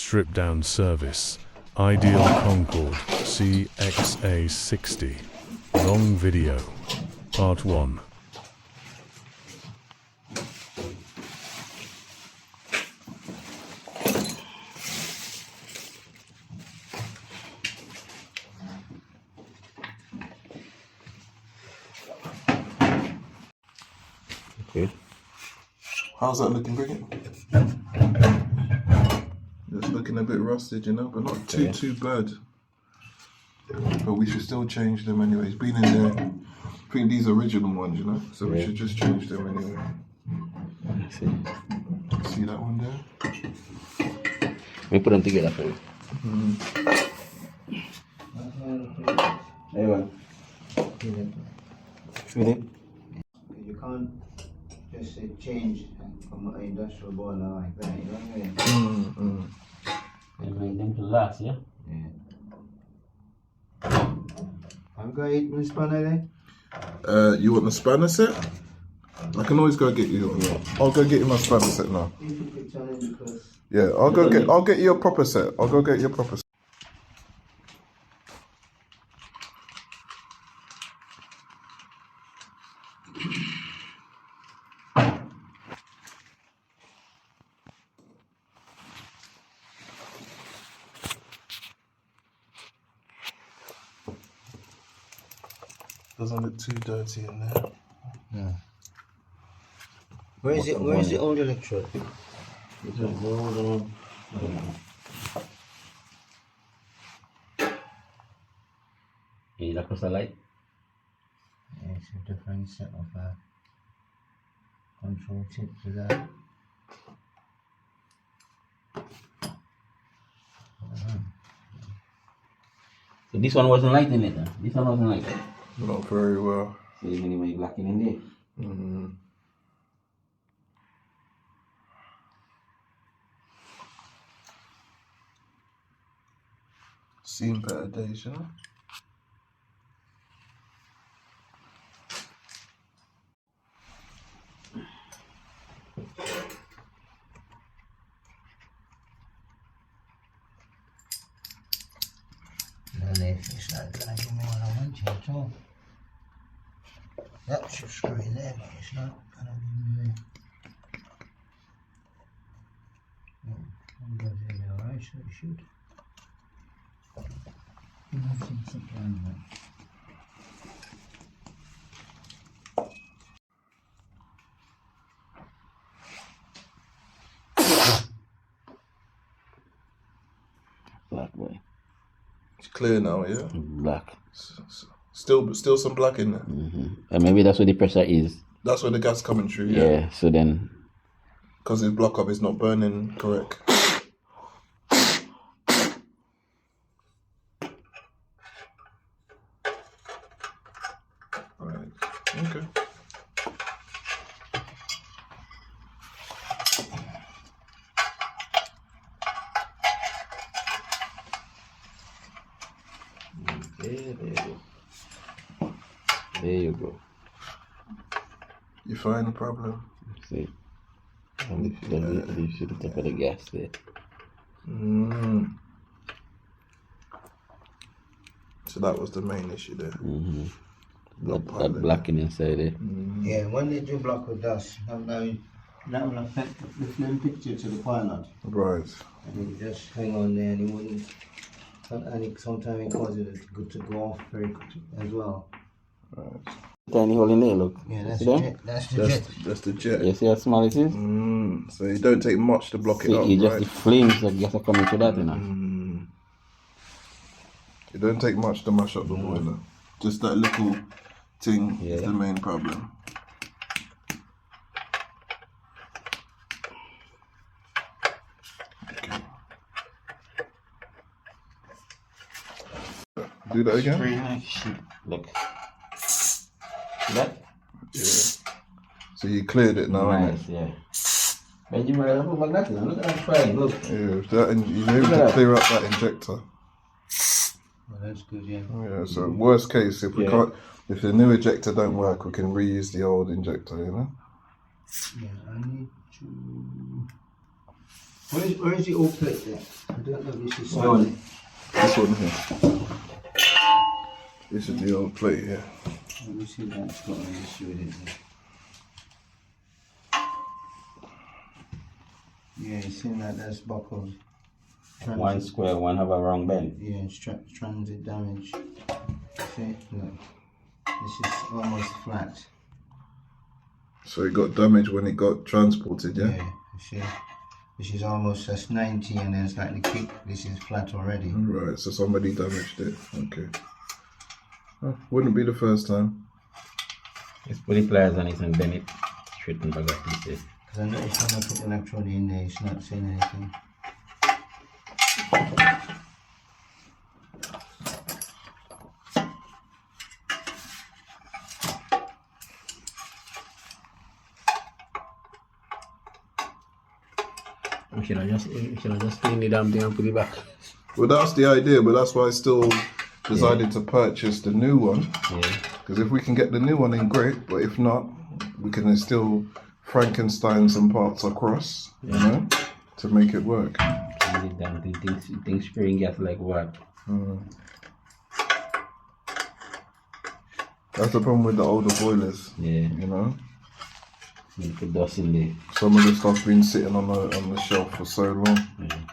strip down service. Ideal Concord CXA 60. Long video. Part 1. Okay. How's that looking, Bridget? It's looking a bit rusted, you know, but not too bad. But we should still change them anyway. It's been in there. I think these are original ones, you know, so we should just change them anyway. See that one there? We put them together for you. Anyone? Philip? You can't just say change from an industrial boiler like that, you know what I mean? And make them to last, yeah? Yeah. I'm going to eat my spanner there. You want the spanner set? I can always go get you. I'll go get you my spanner set now. If you could tell him because... Yeah, I'll get you a proper set. I'll go get you a proper set. Doesn't look too dirty in there. Yeah. Where's the old electrode? Is that across the light? Yeah, it's a different set of control chip for that. So this one wasn't light in it, huh? This one wasn't light. Not very well. So you mean you blacking in there? Seen better days, you know? It's not going to give me what I want at all. That should screw in there, but it's not going to give me goes in there, alright, so it should. Sit down there. Black boy. It's clear now, yeah? Black. Still some black in there. And maybe that's where the pressure is. That's where the gas coming through, yeah? Yeah, so then... Because his block up is not burning correct. Right, okay. Okay, there you go. There you go. You find the problem? See? And then you should top of the gas there. So that was the main issue there. That blacking inside there. Yeah, when they do block with dust, that will affect the flame picture to the pilot. Right. And it just hang on there and it wouldn't. And sometimes it causes it to go off very quickly as well. Right. Tiny hole in there, look. Yeah, that's See the that? jet. That's the jet. That's the jet. You see how small it is? So you don't take much to block it up, You just right? the flames that just are coming to that, you know. It don't take much to mash up the boiler. Just that little thing is the main problem. Okay. Do that again? Very nice shit. Look. See that? Yeah. So you cleared it now, Nice, innit? yeah. Benjamin, look like that, look at that frying, look. Yeah, that, and you're able to clear up that injector. Well, that's good, yeah. Yeah, so worst case, if we can't, if the new injector don't work, we can reuse the old injector, you know? Yeah, I need to... Where is the old plate there? I don't know if this is What one? This one here. This is the old plate here. Let me see if that's got an issue with it. Yeah, it seems like that's buckled. One square, one have a wrong bend. Yeah, transit damage. See, look. This is almost flat. So it got damaged when it got transported, yeah? Yeah, you see. This is almost, that's 90 and then it's like the kick. This is flat already. Right, so somebody damaged it. Okay. Wouldn't be the first time. It's fully pliers on it and bend it straight and back up pieces. Because I noticed when I put the electrode in there, it's not saying anything. We should have just cleaned the damn thing and put it back. Well, that's the idea, but that's why I still decided to purchase the new one. Yeah. Because if we can get the new one in, great. But if not, we can still Frankenstein some parts across, you know, to make it work. The damn thing spraying gas like what? That's the problem with the older boilers. Yeah. You know, You put dust in there. some of the stuff been sitting on the shelf for so long. Yeah.